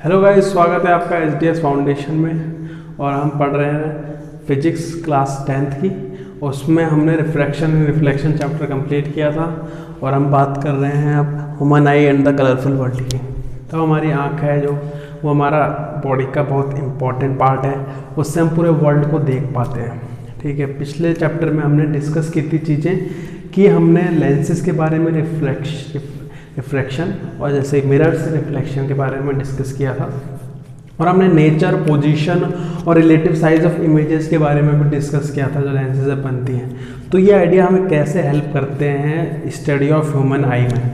Hello guys, स्वागत है आपका एचडीएस फाउंडेशन में। और हम पढ़ रहे हैं फिजिक्स क्लास 10th की। उसमें हमने रिफ्लेक्शन चैप्टर कंप्लीट किया था और हम बात कर रहे हैं अब human I and the colourful world की। तो हमारी आँख है जो वो हमारा बॉडी का बहुत इम्पॉर्टेंट पार्ट है, उससे हम पूरे वर्ल्ड को देख पाते हैं। ठीक है, पिछले चैप्टर में हमने डिस्कस की थी चीज़ें कि हमने लेंसेज के बारे में रिफ्रैक्शन और जैसे मिरर से रिफ्लेक्शन के बारे में डिस्कस किया था, और हमने नेचर, पोजीशन और रिलेटिव साइज ऑफ इमेजेस के बारे में भी डिस्कस किया था जो लेंसेज से बनती हैं। तो ये आइडिया हमें कैसे हेल्प करते हैं स्टडी ऑफ ह्यूमन आई में।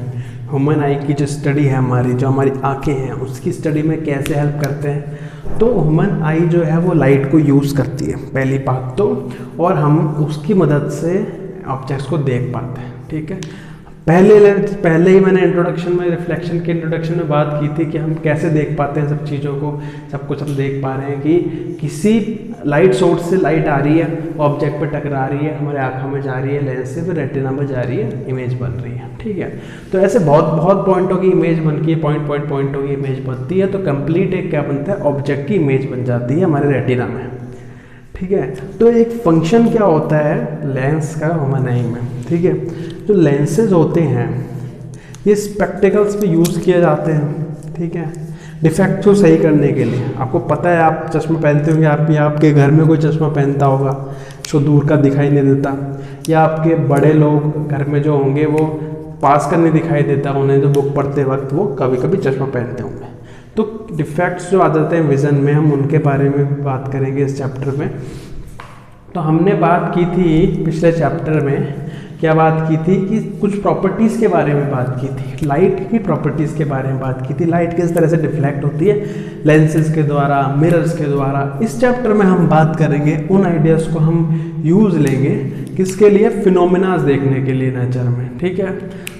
ह्यूमन आई की जो स्टडी है हमारी, जो हमारी आंखें हैं, उसकी स्टडी में कैसे हेल्प करते हैं। तो ह्यूमन आई जो है वो लाइट को यूज़ करती है पहली बात तो, और हम उसकी मदद से ऑब्जेक्ट्स को देख पाते हैं। ठीक है, पहले ही मैंने इंट्रोडक्शन में, रिफ्लेक्शन के इंट्रोडक्शन में बात की थी कि हम कैसे देख पाते हैं सब चीज़ों को। सब कुछ हम देख पा रहे हैं कि किसी लाइट सोर्स से लाइट आ रही है, ऑब्जेक्ट पे टकरा रही है, हमारे आँखों में जा रही है, लेंस से फिर रेटिना में जा रही है, इमेज बन रही है। ठीक है, तो ऐसे बहुत पॉइंटों की इमेज बनती है, पॉइंटों की इमेज बनती है, तो कंप्लीट एक क्या बनता है, ऑब्जेक्ट की इमेज बन जाती है हमारे रेटिना में। ठीक है, तो एक फंक्शन क्या होता है लेंस का ह्यूमन आई में। ठीक है, जो लेंसेज होते हैं ये स्पेक्टिकल्स पे यूज़ किए जाते हैं। ठीक है, डिफेक्ट को सही करने के लिए। आपको पता है, आप चश्मा पहनते होंगे, आप या आपके घर में कोई चश्मा पहनता होगा जो दूर का दिखाई नहीं देता, या आपके बड़े लोग घर में जो होंगे वो पास का नहीं दिखाई देता, उन्हें जो बुक पढ़ते वक्त वो कभी कभी चश्मा पहनते होंगे। तो डिफेक्ट्स जो आ जाते हैं विज़न में, हम उनके बारे में भी बात करेंगे इस चैप्टर में। तो हमने बात की थी पिछले चैप्टर में, क्या बात की थी कि कुछ प्रॉपर्टीज़ के बारे में बात की थी, लाइट की प्रॉपर्टीज़ के बारे में बात की थी, लाइट किस तरह से डिफ्लेक्ट होती है लेंसेज के द्वारा, मिरर्स के द्वारा। इस चैप्टर में हम बात करेंगे उन आइडियाज़ को हम यूज़ लेंगे किसके लिए, फिनोमिनाज देखने के लिए नेचर में। ठीक है,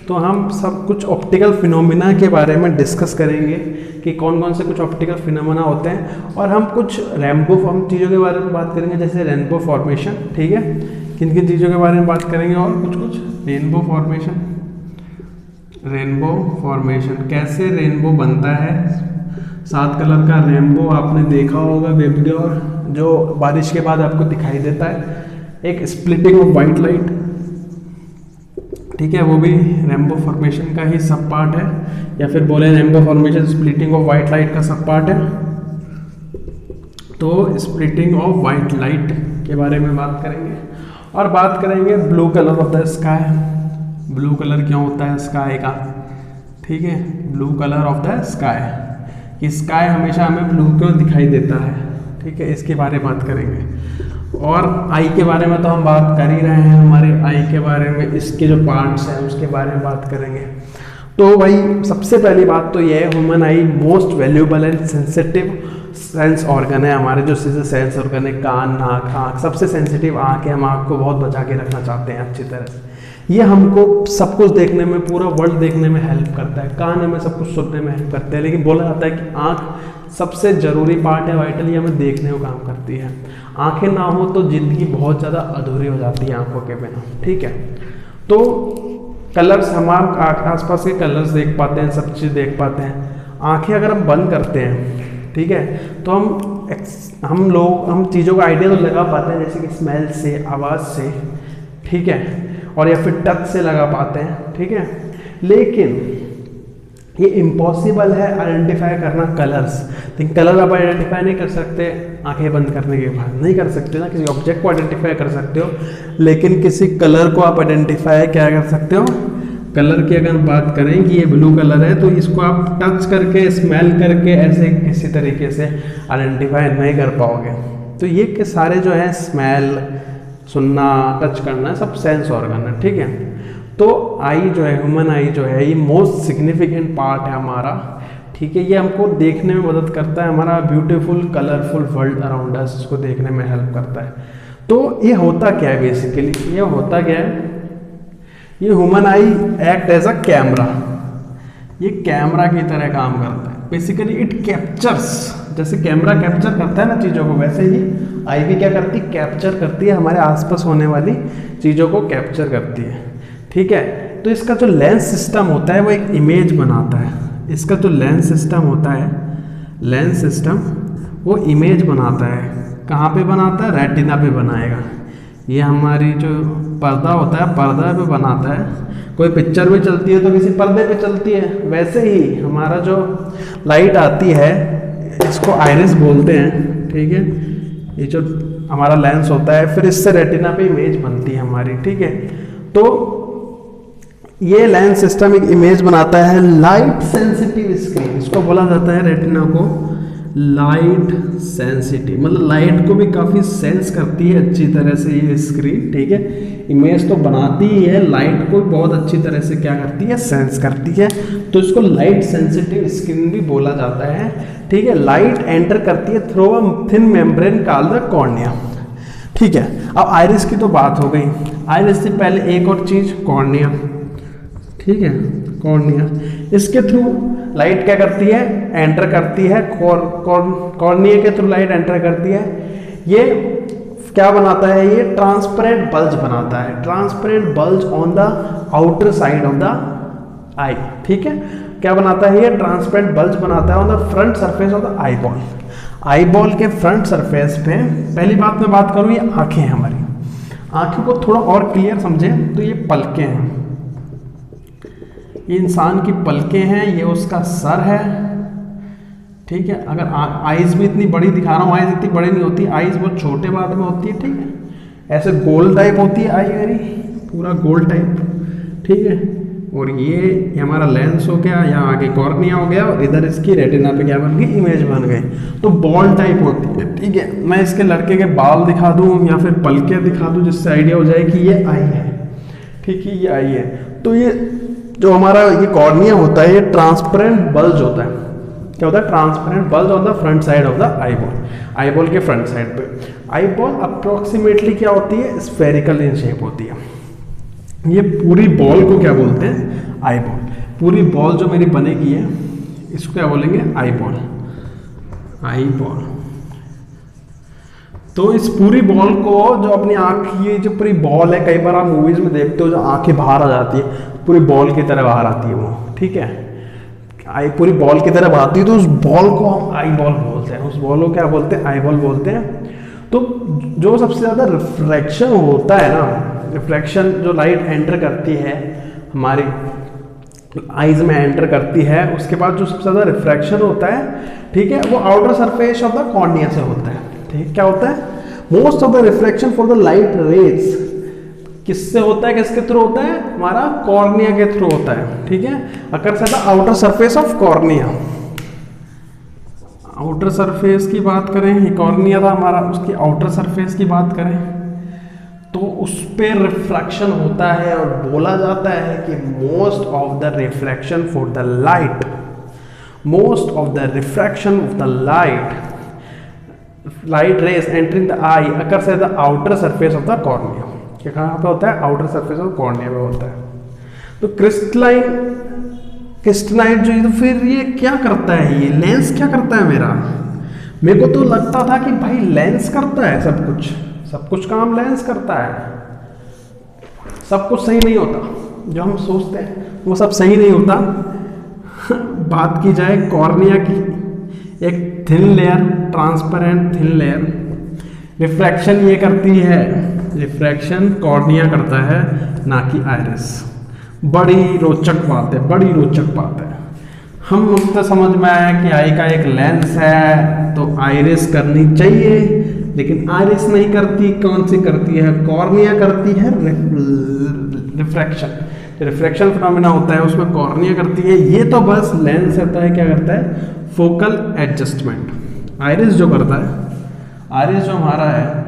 तो हम सब कुछ ऑप्टिकल फिनोमिना के बारे में डिस्कस करेंगे कि कौन कौन से कुछ ऑप्टिकल फिनोमिना होते हैं, और हम कुछ रेनबो फॉर्म चीज़ों के बारे में बात करेंगे, जैसे रेनबो फॉर्मेशन। ठीक है, किन किन चीज़ों के बारे में बात करेंगे, और कुछ रेनबो फॉर्मेशन कैसे रेनबो बनता है। 7 कलर का रेनबो आपने देखा होगा वीडियो, जो बारिश के बाद आपको दिखाई देता है। एक स्प्लिटिंग ऑफ वाइट लाइट, ठीक है, वो भी रेनबो फॉर्मेशन का ही सब पार्ट है, या फिर बोले rainbow formation splitting of white light का सब पार्ट है। तो स्प्लिटिंग ऑफ वाइट लाइट के बारे में बात करेंगे, और बात करेंगे blue colour of the sky. Blue colour क्यों होता है स्काई का। ठीक है, blue colour of the sky, कि स्काई हमेशा हमें ब्लू क्यों दिखाई देता है। ठीक है, इसके बारे में बात करेंगे। और आई के बारे में तो हम बात कर ही रहे हैं, हमारे आई के बारे में, इसके जो पार्ट्स हैं उसके बारे में बात करेंगे। तो भाई सबसे पहली बात तो ये है, human I most valuable and sensitive sense organ है हमारे, जो सेंस ऑर्गन है, कान, नाक, आँख, सबसे सेंसिटिव आँख है। हम आँख को बहुत बचा के रखना चाहते हैं अच्छी तरह से। ये हमको सब कुछ देखने में, पूरा वर्ल्ड देखने में हेल्प करता है। कान हमें सब कुछ सुनने में हेल्प करते हैं, लेकिन बोला जाता है कि आँख सबसे ज़रूरी पार्ट है, वाइटली हमें देखने को काम करती है। आँखें ना हो तो ज़िंदगी बहुत ज़्यादा अधूरी हो जाती है आँखों के बिना। ठीक है, तो कलर्स, हम आसपास के कलर्स देख पाते हैं, सब चीज़ देख पाते हैं। आँखें अगर हम बंद करते हैं, ठीक है, तो हम चीज़ों का आइडिया तो लगा पाते हैं, जैसे कि स्मेल से, आवाज़ से, ठीक है, और या फिर टच से लगा पाते हैं। ठीक है, लेकिन ये इम्पॉसिबल है आइडेंटिफाई करना कलर्स। लेकिन कलर आप आइडेंटिफाई नहीं कर सकते आंखें बंद करने के बाद, नहीं कर सकते ना। किसी ऑब्जेक्ट को आइडेंटिफाई कर सकते हो, लेकिन किसी कलर को आप आइडेंटिफाई क्या कर सकते हो। कलर की अगर बात करें कि ये ब्लू कलर है, तो इसको आप टच करके, स्मेल करके, ऐसे किसी तरीके से आइडेंटिफाई नहीं कर पाओगे। तो ये के सारे जो है, स्मेल, सुनना, टच करना, सब सेंस ऑर्गन है। ठीक है, तो आई जो है, ह्यूमन आई जो है, ये मोस्ट सिग्निफिकेंट पार्ट है हमारा। ठीक है, ये हमको देखने में मदद करता है, हमारा beautiful colourful world around us, इसको देखने में हेल्प करता है। तो ये होता क्या है बेसिकली, ये होता क्या है, ये human eye act as a camera. ये कैमरा की तरह काम करता है। बेसिकली इट कैप्चर्स, जैसे कैमरा कैप्चर करता है ना चीज़ों को, वैसे ही आई भी क्या करती है, कैप्चर करती है, हमारे आसपास होने वाली चीज़ों को कैप्चर करती है। ठीक है, तो इसका जो लेंस सिस्टम होता है वो एक इमेज बनाता है। इसका जो लेंस सिस्टम होता है लेंस सिस्टम वो इमेज बनाता है। कहाँ पे बनाता है? रेटिना पे बनाएगा। ये हमारी जो पर्दा होता है पर्दा पे बनाता है। कोई पिक्चर भी चलती है तो किसी पर्दे पे चलती है, वैसे ही हमारा जो लाइट आती है इसको आइरिस बोलते हैं, ठीक है। ये जो हमारा लेंस होता है फिर इससे रेटिना पे इमेज बनती है हमारी, ठीक है। तो ये लेंस सिस्टम एक इमेज बनाता है लाइट सेंसिटिव स्क्रीन, इसको बोला जाता है रेटिना को लाइट सेंसिटिव, मतलब लाइट को भी काफ़ी सेंस करती है अच्छी तरह से ये स्क्रीन, ठीक है। इमेज तो बनाती ही है, लाइट को बहुत अच्छी तरह से क्या करती है? सेंस करती है। तो इसको लाइट सेंसिटिव स्क्रीन भी बोला जाता है, ठीक है। लाइट एंटर करती है through a thin membrane called the cornea, ठीक है। अब आइरिस की तो बात हो गई, आइरिस से पहले एक और चीज कॉर्निया, ठीक है। कॉर्निया, इसके थ्रू लाइट क्या करती है? एंटर करती है। कॉर्निया के थ्रू लाइट एंटर करती है। ये क्या बनाता है? ये ट्रांसपेरेंट बल्ज बनाता है, transparent bulge on the outer side of the eye, ठीक है। क्या बनाता है? ये ट्रांसपेरेंट बल्ज बनाता है on the front surface of the eye ball. Eye ball के फ्रंट सरफेस पे, पहली बात मैं बात करूँ, ये आंखें हैं हमारी। आंखों को थोड़ा और क्लियर समझें तो ये पलकें हैं, ये इंसान की पलकें हैं, ये उसका सर है, ठीक है। अगर आइज भी इतनी बड़ी दिखा रहा हूँ, आइज इतनी बड़ी नहीं होती, आइज बहुत छोटे बाद में होती है, ठीक है। ऐसे गोल टाइप होती है आई मेरी, पूरा गोल टाइप, ठीक है। और ये हमारा लेंस हो गया, यहाँ आगे कॉर्निया हो गया, और इधर इसकी रेटिना पे क्या बन गई? इमेज बन गई। तो बॉल टाइप होती है, ठीक है। मैं इसके लड़के के बाल दिखा दूँ या फिर पलके दिखा दूँ जिससे आइडिया हो जाए कि ये आई है, ठीक है, ये आई है। तो ये जो हमारा ये कॉर्निया होता है ये ट्रांसपेरेंट बल्ज होता है। क्या होता है? Transparent bulge on the front side of the eye ball, eye ball के फ्रंट साइड पे। आई बॉल अप्रोक्सीमेटली क्या होती है? स्फेरिकल इन शेप होती है। ये पूरी बॉल को क्या बोलते हैं? Eye ball. पूरी बॉल जो मेरी बनेगी है इसको क्या बोलेंगे? Eye ball, eye ball. तो इस पूरी बॉल को जो अपनी आंख, ये जो पूरी बॉल है, कई बार आप मूवीज में देखते हो जो आंखें बाहर आ जाती है, पूरी बॉल की तरह बाहर आती है वो, ठीक है। आई पूरी बॉल की तरह आती है तो उस बॉल को हम आई बॉल बोलते हैं, उस बॉल को क्या बोलते हैं? आई बॉल बोलते हैं। तो जो सबसे ज़्यादा रिफ्रैक्शन होता है ना, रिफ्रैक्शन जो लाइट एंटर करती है हमारी आइज में एंटर करती है, उसके बाद जो सबसे ज़्यादा रिफ्रैक्शन होता है, ठीक है, वो outer surface of the cornea से होता है, ठीक। क्या होता है? Most of the refraction for the light raise किससे होता है? किसके थ्रू होता है? हमारा कॉर्निया के थ्रू होता है, ठीक है। अगर से the outer surface of cornea, outer surface की बात करें, ये कॉर्निया था हमारा, उसकी आउटर सरफेस की बात करें तो उस पर रिफ्रैक्शन होता है और बोला जाता है कि most of the refraction for the light, most of the refraction of the light rays entering the eye occur से the outer surface of the cornea. क्या कहाँ पे होता है? आउटर सरफेस ऑफ कॉर्निया पे होता है। तो क्रिस्टलाइन जो, तो फिर ये क्या करता है? ये लेंस क्या करता है मेरा? मेरे को तो लगता था कि भाई लेंस करता है सब कुछ काम लेंस करता है। सब कुछ सही नहीं होता, जो हम सोचते हैं वो सब सही नहीं होता। बात की जाए कॉर्निया की, एक thin layer, transparent thin layer, refraction ये करती है, रिफ्रैक्शन कॉर्निया करता है, ना कि आइरिस। बड़ी रोचक बात है, बड़ी रोचक बात है। हम उससे समझ में आया कि आई का एक लेंस है तो आइरिस करनी चाहिए, लेकिन आइरिस नहीं करती। कौन सी करती है? कॉर्निया करती है रिफ्रैक्शन। रिफ्रैक्शन फिनोमेना होता है उसमें कॉर्निया करती है। ये तो बस लेंस होता है, क्या करता है? Focal adjustment. आइरिस जो करता है, आइरिस जो हमारा है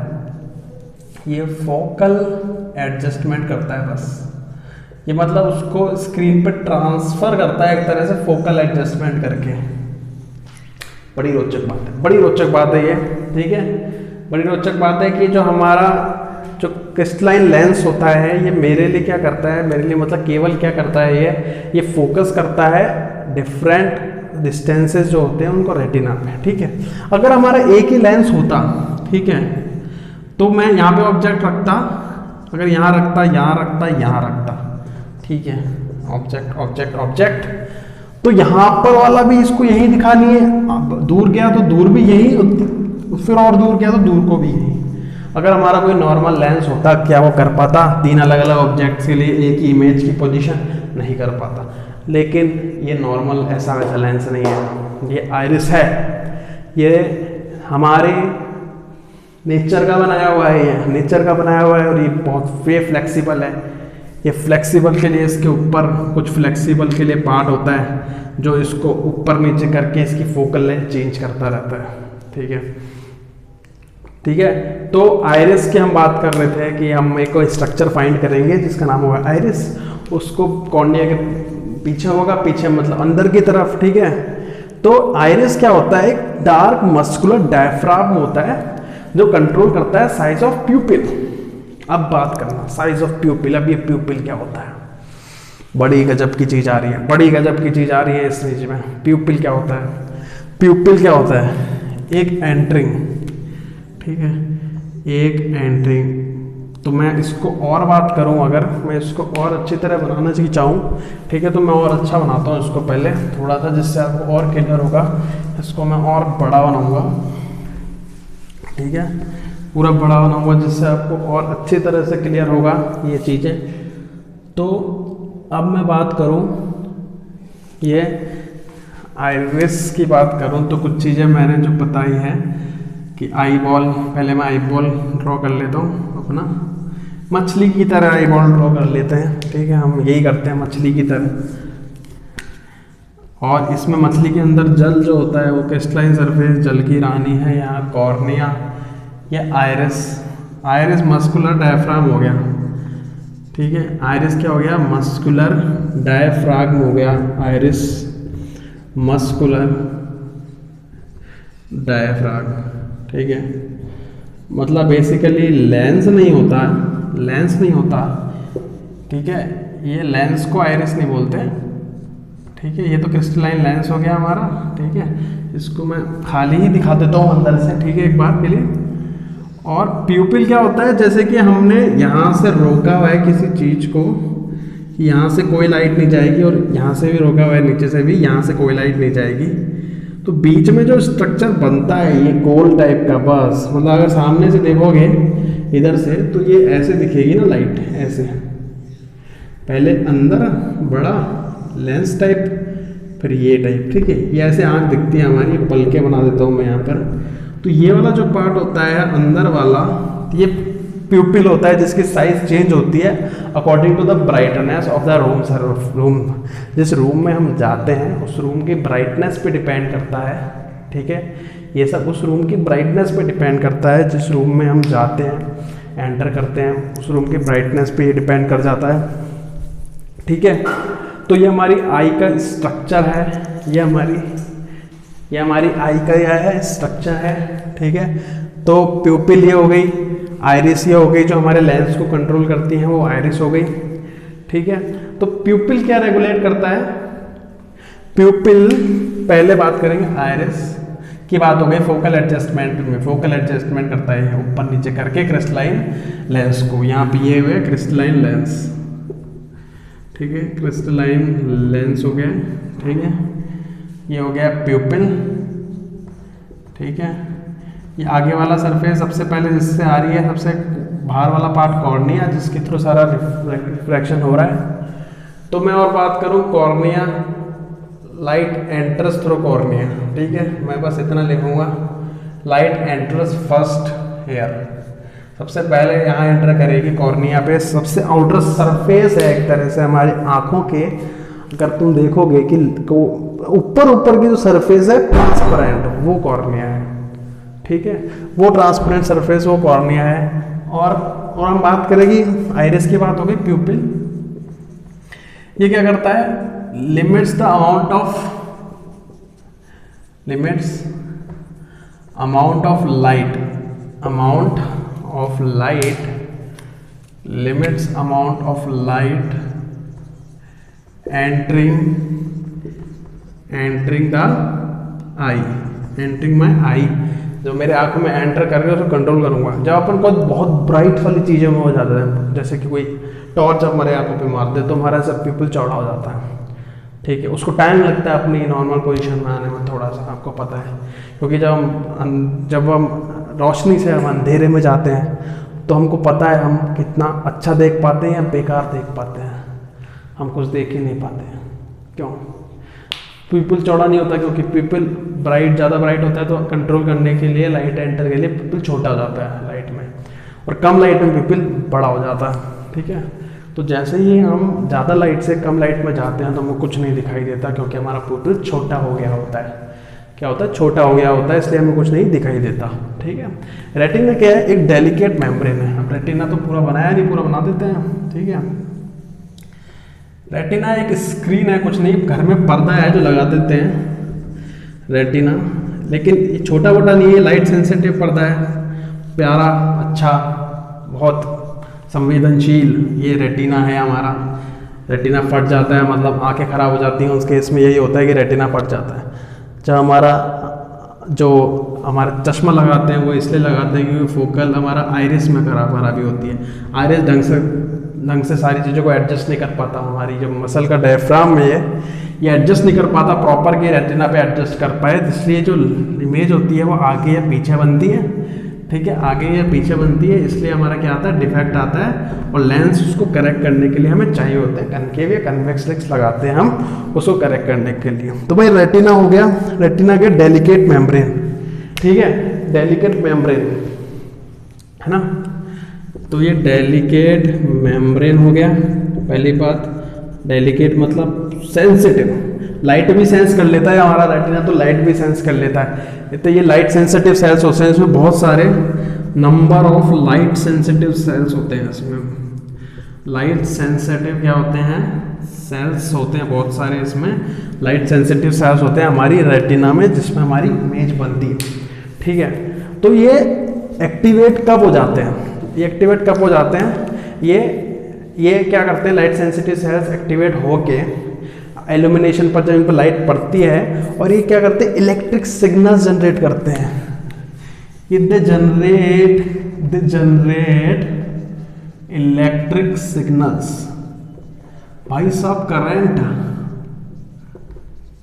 ये फोकल एडजस्टमेंट करता है बस। ये मतलब उसको स्क्रीन पे ट्रांसफर करता है एक तरह से फोकल एडजस्टमेंट करके। बड़ी रोचक बात है, बड़ी रोचक बात है ये, ठीक है। बड़ी रोचक बात है कि जो हमारा जो क्रिस्टलाइन लेंस होता है ये मेरे लिए क्या करता है? मेरे लिए मतलब केवल क्या करता है? ये फोकस करता है डिफरेंट डिस्टेंसेस जो होते हैं उनको रेटिना पे, ठीक है। अगर हमारा एक ही लेंस होता, ठीक है, तो मैं यहाँ पे ऑब्जेक्ट रखता, अगर यहाँ रखता, यहाँ रखता, यहाँ रखता, ठीक है, ऑब्जेक्ट ऑब्जेक्ट ऑब्जेक्ट, तो यहाँ पर वाला भी इसको यही दिखानी है, अब दूर गया तो दूर भी यही, फिर और दूर गया तो दूर को भी यही। अगर हमारा कोई नॉर्मल लेंस होता क्या वो कर पाता 3 अलग अलग ऑब्जेक्ट्स के लिए एक ही इमेज की पोजीशन? नहीं कर पाता। लेकिन ये नॉर्मल ऐसा वैसा लेंस नहीं है, ये आइरिस है, ये हमारे नेचर का बनाया हुआ है, ये नेचर का बनाया हुआ है और ये बहुत फ्लेक्सिबल है। ये फ्लेक्सिबल के लिए इसके ऊपर कुछ फ्लेक्सिबल के लिए पार्ट होता है जो इसको ऊपर नीचे करके इसकी फोकल लेंथ चेंज करता रहता है। ठीक है, ठीक है। तो आइरिस की हम बात कर रहे थे कि हम एक स्ट्रक्चर फाइंड करेंगे जिसका नाम होगा आइरिस। उसको कॉर्निया के पीछे होगा, पीछे मतलब अंदर की तरफ। ठीक है, तो आइरिस क्या होता है? एक डार्क मस्कुलर डायफ्राम होता है जो कंट्रोल करता है साइज ऑफ प्यूपिल। अब बात करना साइज ऑफ प्यूपिल। अब ये प्यूपिल क्या होता है? बड़ी गजब की चीज आ रही है, बड़ी गजब की चीज आ रही है इस चीज में। प्यूपिल क्या होता है? प्यूपिल क्या होता है? एक एंट्रिंग, ठीक है, एक एंट्रिंग। तो मैं इसको और बात करूं, अगर मैं इसको और अच्छी तरह बनाना चाहूँ, ठीक है, तो मैं और अच्छा बनाता हूँ इसको पहले थोड़ा सा, जिससे आपको और क्लियर होगा। इसको मैं और बड़ा बनाऊंगा, ठीक है, पूरा बड़ा बनाऊंगा जिससे आपको और अच्छी तरह से क्लियर होगा ये चीज़ें। तो अब मैं बात करूं ये आइरिस की बात करूं तो कुछ चीज़ें मैंने जो बताई हैं कि आई बॉल, पहले मैं आई बॉल ड्रॉ कर लेता हूं अपना, मछली की तरह आई बॉल ड्रॉ कर लेते हैं। ठीक है, हम यही करते हैं मछली की तरह। और इसमें मछली के अंदर जल जो होता है वो क्रिस्टलाइन सरफेस, जल की रानी है यहाँ कॉर्निया, या आइरिस। आइरिस मस्कुलर डायफ्राम हो गया, ठीक है, आइरिस क्या हो गया? मस्कुलर डायफ्राम हो गया, आइरिस मस्कुलर डायफ्राम। ठीक है, मतलब बेसिकली लेंस नहीं होता, लेंस नहीं होता, ठीक है, ये लेंस को आइरिस नहीं बोलते। ठीक है, ये तो क्रिस्टलाइन लेंस हो गया हमारा। ठीक है, इसको मैं खाली ही दिखा देता हूँ अंदर से, ठीक है, एक बार के लिए। और प्यूपिल क्या होता है? जैसे कि हमने यहाँ से रोका हुआ है किसी चीज़ को कि यहाँ से कोई लाइट नहीं जाएगी, और यहाँ से भी रोका हुआ है नीचे से भी, यहाँ से कोई लाइट नहीं जाएगी, तो बीच में जो स्ट्रक्चर बनता है ये गोल टाइप का, बस मतलब अगर सामने से देखोगे इधर से तो ये ऐसे दिखेगी ना लाइट, ऐसे पहले अंदर बड़ा लेंस टाइप, फिर ये टाइप। ठीक है, ये ऐसे आँख दिखती है हमारी, पलके बना देता हूँ मैं यहाँ पर। तो ये वाला जो पार्ट होता है अंदर वाला, ये प्यूपिल होता है जिसकी साइज चेंज होती है according to the brightness of the room. जिस रूम में हम जाते हैं उस रूम की ब्राइटनेस पे डिपेंड करता है। ठीक है, ये सब उस रूम की ब्राइटनेस पे डिपेंड करता है। जिस रूम में हम जाते हैं, एंटर करते हैं, उस रूम की ब्राइटनेस पे ये डिपेंड कर जाता है। ठीक है, तो ये हमारी आई का स्ट्रक्चर है, ये हमारी आई का यह है स्ट्रक्चर है। ठीक है, तो प्यूपिल ये हो गई, आइरिस ये हो गई, जो हमारे लेंस को कंट्रोल करती हैं वो आइरिस हो गई। ठीक है, तो प्यूपिल क्या रेगुलेट करता है? प्यूपिल पहले बात करेंगे आइरिस की बात हो गई फोकल एडजस्टमेंट में। फोकल एडजस्टमेंट करता है ऊपर नीचे करके क्रिस्टलाइन लेंस को। यहाँ पे ये हुए क्रिस्टलाइन लेंस, ठीक है, क्रिस्टलाइन लेंस हो गया। ठीक है, ये हो गया प्यूपिल। ठीक है, ये आगे वाला सरफेस सबसे पहले जिससे आ रही है, सबसे बाहर वाला पार्ट कॉर्निया, जिसके थ्रू सारा रिफ्रैक्शन हो रहा है। तो मैं और बात करूं cornea, light enters through cornea. ठीक है, मैं बस इतना लिखूंगा, लाइट एंटर्स फर्स्ट हेयर, सबसे पहले यहाँ एंटर करेगी कॉर्निया पे। सबसे आउटर सरफेस है एक तरह से हमारी आंखों के, अगर तुम देखोगे कि ऊपर की जो सरफेस है ट्रांसपेरेंट, वो कॉर्निया है। ठीक है, वो ट्रांसपेरेंट सरफेस वो कॉर्निया है। और हम बात करेंगे आइरिस की, बात हो गई प्यूपिल। ये क्या करता है? Limits the amount of entering my eye, जो मेरे आंखों में एंटर कर रही है उसको कंट्रोल करूंगा। जब अपन को बहुत ब्राइट वाली चीज़ें में हो जाता है, जैसे कि कोई टॉर्च हमारे आंखों पे मार दे तो हमारा सब प्यूपिल चौड़ा हो जाता है, ठीक है, उसको टाइम लगता है अपनी नॉर्मल पोजीशन में आने में, थोड़ा सा आपको पता है, क्योंकि जब हम रोशनी से हम अंधेरे में जाते हैं तो हमको पता है हम कितना अच्छा देख पाते हैं या बेकार देख पाते हैं, हम कुछ देख ही नहीं पाते हैं। क्यों? पीपल चौड़ा नहीं होता, क्योंकि पीपल ज़्यादा ब्राइट होता है तो कंट्रोल करने के लिए, लाइट एंटर के लिए पीपल छोटा हो जाता है लाइट में, और कम लाइट में पीपल बड़ा हो जाता है। ठीक है, तो जैसे ही हम ज़्यादा लाइट से कम लाइट में जाते हैं तो हमको कुछ नहीं दिखाई देता, क्योंकि हमारा पीपल छोटा हो गया होता है। क्या होता है? छोटा हो गया होता है, इसलिए हमें कुछ नहीं दिखाई देता। ठीक है, रेटिना क्या है? एक डेलिकेट मेम्ब्रेन है। अब रेटिना तो पूरा बनाया नहीं, पूरा बना देते हैं। ठीक है, रेटिना एक स्क्रीन है, कुछ नहीं, घर में पर्दा है जो लगा देते हैं रेटिना, लेकिन ये छोटा मोटा नहीं है, लाइट सेंसिटिव पर्दा है, प्यारा, अच्छा, बहुत संवेदनशील ये रेटिना है हमारा। रेटिना फट जाता है, मतलब आंखें खराब हो जाती हैं, उस केस में यही होता है कि रेटिना फट जाता है। जब हमारा चश्मा लगाते हैं वो इसलिए लगाते हैं क्योंकि फोकल हमारा आइरिस में खराबी होती है। आइरिस ढंग से सारी चीज़ों को एडजस्ट नहीं कर पाता, हमारी जो मसल का डायफ्राम में ये एडजस्ट नहीं कर पाता प्रॉपर कि रेटिना पे एडजस्ट कर पाए, इसलिए जो इमेज होती है वो आगे या पीछे बनती है। ठीक है, आगे या पीछे बनती है, इसलिए हमारा क्या आता है? डिफेक्ट आता है, और लेंस उसको करेक्ट करने के लिए हमें चाहिए होते हैं। कनकेव या कन्वेक्स लेंस लगाते हैं हम उसको करेक्ट करने के लिए। तो भाई रेटिना हो गया, रेटिना के डेलिकेट मेम्ब्रेन। ठीक है, डेलिकेट मेम्ब्रेन है ना, तो ये डेलिकेट मेम्ब्रेन हो गया। पहली बात, डेलिकेट मतलब सेंसिटिव, लाइट भी सेंस कर लेता है हमारा रेटिना, तो लाइट भी सेंस कर लेता है। तो ये लाइट सेंसिटिव सेल्स होते हैं, इसमें बहुत सारे number of light sensitive sales होते हैं। इसमें लाइट सेंसिटिव क्या होते हैं? सेल्स होते हैं बहुत सारे, इसमें लाइट सेंसिटिव सेल्स होते हैं हमारी रेटिना में, जिसमें हमारी इमेज बनती है। ठीक है, तो ये एक्टिवेट कब हो जाते हैं? ये एक्टिवेट कब हो जाते हैं? ये क्या करते हैं? लाइट सेंसिटिव सेल्स एक्टिवेट होके इल्यूमिनेशन पर जब इन पर लाइट पड़ती है, और ये क्या करते हैं? इलेक्ट्रिक सिग्नल्स जनरेट करते हैं। ये दे जनरेट इलेक्ट्रिक सिग्नल्स। भाई साहब करंट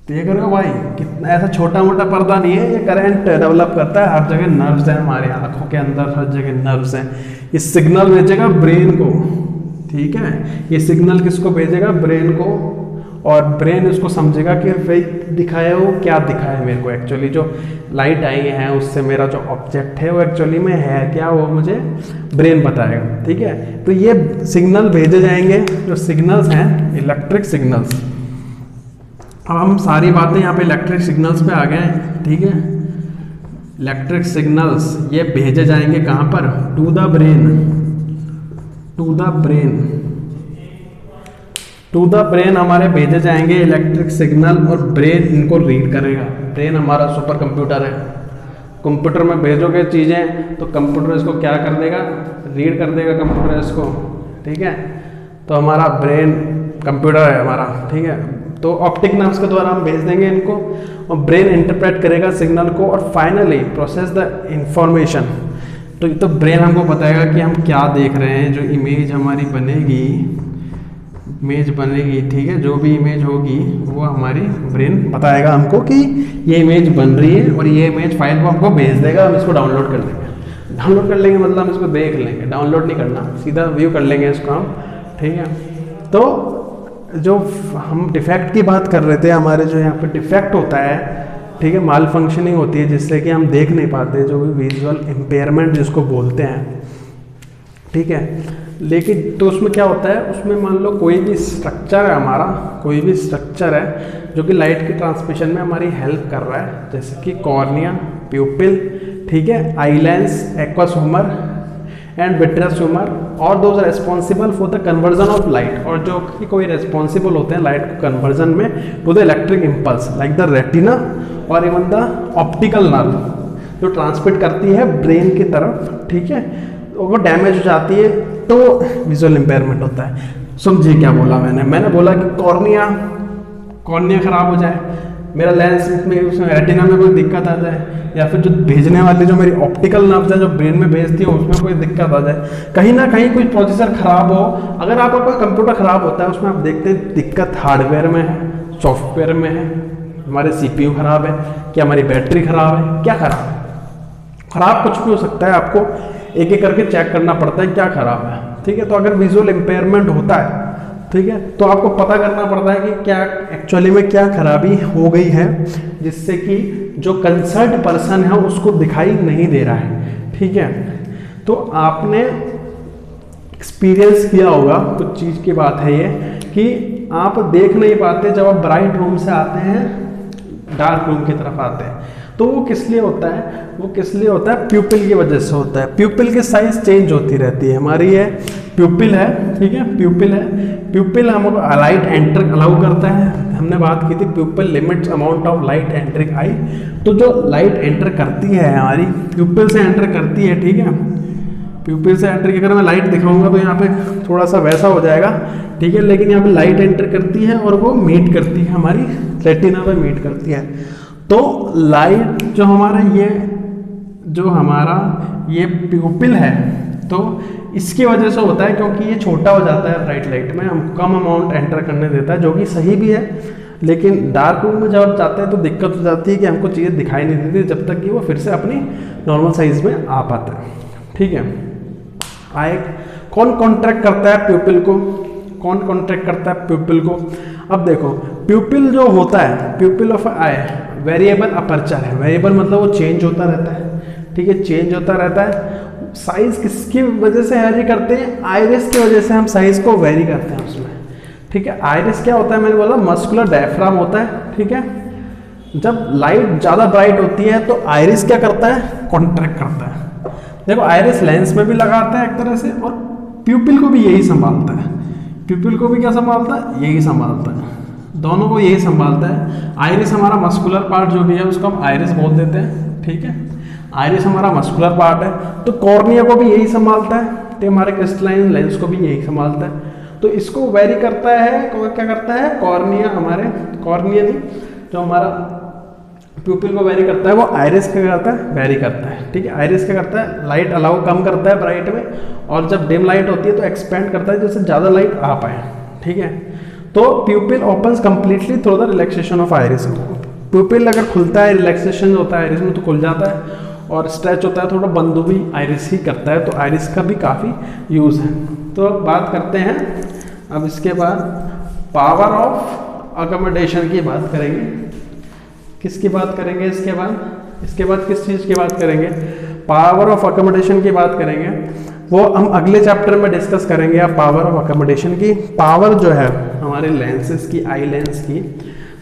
देख रहे हो भाई, कितना ऐसा छोटा मोटा पर्दा नहीं है, ये करंट डेवलप करता है। हर जगह नर्व्स हैं, हमारे आंखों के अंदर हर जगह नर्व्स हैं। ये सिग्नल भेजेगा ब्रेन को। ठीक है, ये सिग्नल किसको भेजेगा? ब्रेन को, और ब्रेन उसको समझेगा कि भाई दिखाया वो क्या दिखाया मेरे को, एक्चुअली जो लाइट आई है उससे मेरा जो ऑब्जेक्ट है वो एक्चुअली में है क्या, वो मुझे ब्रेन बताएगा। ठीक है, तो ये सिग्नल भेजे जाएंगे, जो सिग्नल्स हैं इलेक्ट्रिक सिग्नल्स। अब हम सारी बातें यहाँ पे इलेक्ट्रिक सिग्नल्स पे आ गए हैं। ठीक है, इलेक्ट्रिक सिग्नल्स ये भेजे जाएंगे कहाँ पर? टू द ब्रेन हमारे भेजे जाएंगे इलेक्ट्रिक सिग्नल, और ब्रेन इनको रीड करेगा। ब्रेन हमारा सुपर कंप्यूटर है, कंप्यूटर में भेजोगे चीज़ें तो कंप्यूटर इसको क्या कर देगा? रीड कर देगा कंप्यूटर इसको। ठीक है, तो हमारा ब्रेन कंप्यूटर है हमारा। ठीक है, तो ऑप्टिक नर्व्स के द्वारा हम भेज देंगे इनको, और ब्रेन इंटरप्रेट करेगा सिग्नल को, और फाइनली प्रोसेस द इंफॉर्मेशन। तो ब्रेन हमको बताएगा कि हम क्या देख रहे हैं, जो इमेज हमारी बनेगी, ठीक है, जो भी इमेज होगी वो हमारी ब्रेन बताएगा हमको कि ये इमेज बन रही है, और ये इमेज फाइल को हमको भेज देगा, हम इसको डाउनलोड कर लेंगे। डाउनलोड कर लेंगे मतलब हम इसको देख लेंगे, डाउनलोड नहीं करना, सीधा व्यू कर लेंगे इसको हम। ठीक है, तो जो हम डिफेक्ट की बात कर रहे थे, हमारे जो यहाँ पे डिफेक्ट होता है, ठीक है, माल फंक्शनिंग होती है जिससे कि हम देख नहीं पाते, जो भी विजुअल इम्पेयरमेंट जिसको बोलते हैं। ठीक है, लेकिन तो उसमें क्या होता है? उसमें मान लो कोई भी स्ट्रक्चर है हमारा, कोई भी स्ट्रक्चर है जो कि लाइट की ट्रांसमिशन में हमारी हेल्प कर रहा है, जैसे कि कॉर्निया, प्यूपिल, ठीक है, eye lens, aqueous humour and vitreous humour, और those responsible for the conversion of light, और जो कि कोई रेस्पॉन्सिबल होते हैं लाइट को कन्वर्जन में to the electric impulse, like the retina और इवन द ऑप्टिकल नर्व, जो ट्रांसमिट करती है ब्रेन की तरफ। ठीक है, तो वो डैमेज हो जाती है तो विजुअल इम्पेयरमेंट होता है। समझिए क्या बोला मैंने बोला कि कॉर्निया खराब हो जाए, मेरा लेंस में उसमें रेटिना में कोई दिक्कत आ जाए, या फिर जो भेजने वाली जो मेरी ऑप्टिकल नर्व्स है जो ब्रेन में भेजती है उसमें कोई दिक्कत आ जाए, कहीं ना कहीं कोई प्रोसेसर खराब हो। अगर आपका कोई कंप्यूटर खराब होता है उसमें आप देखते हैं दिक्कत हार्डवेयर में है, सॉफ्टवेयर में है, हमारे CPU खराब है, क्या हमारी बैटरी खराब है, क्या खराब है? खराब कुछ भी हो सकता है, आपको एक एक करके चेक करना पड़ता है क्या खराब है, ठीक है। तो अगर विजुअल इम्पेयरमेंट होता है, ठीक है, तो आपको पता करना पड़ता है कि क्या एक्चुअली में क्या खराबी हो गई है, जिससे कि जो कंसर्न्ड पर्सन है उसको दिखाई नहीं दे रहा है, ठीक है। तो आपने एक्सपीरियंस किया होगा, कुछ चीज़ की बात है ये कि आप देख नहीं पाते जब आप ब्राइट रूम से आते हैं, डार्क रूम की तरफ आते हैं, तो वो किस लिए होता है? वो किस लिए होता है? प्यूपिल की वजह से होता है। प्यूपिल की साइज चेंज होती रहती है। हमारी ये प्यूपिल है, ठीक है, प्यूपिल है। प्यूपिल हमको लाइट एंटर अलाउ करता है। हमने बात की थी pupil limits amount of light entering eye. तो जो लाइट एंटर करती है हमारी प्यूपिल से एंटर करती है, ठीक है, प्यूपिल से एंटर, अगर मैं लाइट दिखाऊंगा तो यहाँ पे थोड़ा सा वैसा हो जाएगा, ठीक है, लेकिन यहाँ पे लाइट एंटर करती है और वो मीट करती है, हमारी रेटिना पे मीट करती है। तो लाइट जो हमारा ये प्यूपिल है, तो इसकी वजह से होता है, क्योंकि ये छोटा हो जाता है ब्राइट लाइट में, हमको कम अमाउंट एंटर करने देता है, जो कि सही भी है। लेकिन डार्क रूम में जब आप जाते हैं तो दिक्कत हो जाती है कि हमको चीज़ें दिखाई नहीं देती जब तक कि वो फिर से अपनी नॉर्मल साइज में आ पाता है, ठीक है। कौन कॉन्ट्रैक्ट करता है प्यूपिल को? कौन कॉन्ट्रैक्ट करता है प्यूपिल को? अब देखो, प्यूपिल जो होता है, प्यूपिल ऑफ आई वेरिएबल अपर्चर है। वेरिएबल मतलब वो चेंज होता रहता है, ठीक है, चेंज होता रहता है। साइज किसकी वजह से वेरी करते हैं? आइरिस की वजह से हम साइज को वेरी करते हैं उसमें, ठीक है। आइरिस क्या होता है? मैंने बोला मस्कुलर डायफ्राम होता है, ठीक है। जब लाइट ज़्यादा ब्राइट होती है तो आइरिस क्या करता है? कॉन्ट्रैक्ट करता है। देखो, आइरिस लेंस में भी लगाता है एक तरह से, और प्यूपिल को भी यही संभालता है। प्यूपिल को भी क्या संभालता है? यही संभालता है, दोनों को यही संभालता है। आइरिस हमारा मस्कुलर पार्ट जो भी है उसको हम आइरिस बोल देते हैं, ठीक है। आइरिस हमारा मस्कुलर पार्ट है, तो कॉर्निया को भी यही संभालता है, तो हमारे क्रिस्टलाइन लेंस को भी यही संभालता है। तो इसको वेरी करता है, क्या करता है? कॉर्निया, हमारे कॉर्निया नहीं, जो हमारा प्यूपिल को वेरी करता है वो आइरिस क्या करता है? वेरी करता है, ठीक है। आइरिस क्या करता है? लाइट अलाउ कम करता है ब्राइट में, और जब डिम लाइट होती है तो एक्सपेंड करता है जिससे ज़्यादा लाइट आ पाए, ठीक है। तो प्यूपिल opens completely through the relaxation of iris. प्यूपिल अगर खुलता है, रिलैक्सेशन होता है आइरिस में तो खुल जाता है, और स्ट्रेच होता है थोड़ा बंद भी आइरिस ही करता है, तो आइरिस का भी काफ़ी यूज़ है। तो बात करते हैं अब इसके बाद पावर ऑफ अकोमोडेशन की बात करेंगे। किसकी बात करेंगे इसके बाद किस चीज़ की बात करेंगे? पावर ऑफ अकोमोडेशन की बात करेंगे। वो हम अगले चैप्टर में डिस्कस करेंगे। आप पावर ऑफ अकोमोडेशन की, पावर जो है हमारे लेंसेज की, आई लेंस की,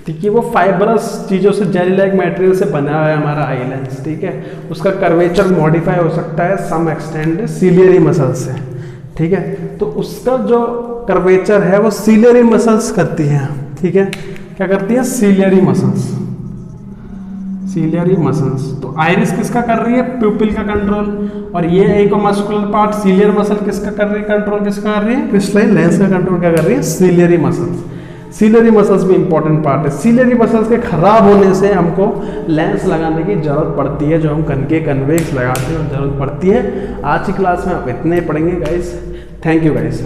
ठीक है, वो फाइबरस चीज़ों से, जेली लाइक मटेरियल से बना हुआ है हमारा आई लेंस, ठीक है। उसका कर्वेचर मॉडिफाई हो सकता है सम एक्सटेंड सीलियरी मसल से, ठीक है। तो उसका जो कर्वेचर है वो सीलियरी मसल्स करती हैं, ठीक है। क्या करती है? Ciliary muscles, ciliary muscles. तो आइरिस किसका कर रही है? प्यूपिल का कंट्रोल। और ये एक मस्कुलर पार्ट सीलियर मसल किसका कर रही है? कंट्रोल किसका कर रही है? क्रिस्टलाइन लेंस का कंट्रोल क्या कर रही है? Ciliary muscles. सीलियरी मसल्स भी इंपॉर्टेंट पार्ट है। सीलियरी मसल्स के खराब होने से हमको लेंस लगाने की जरूरत पड़ती है, जो हम कन्वेक्स लगाते हैं, जरूरत पड़ती है। आज की क्लास में आप इतने पढ़ेंगे गाइस। Thank you guys.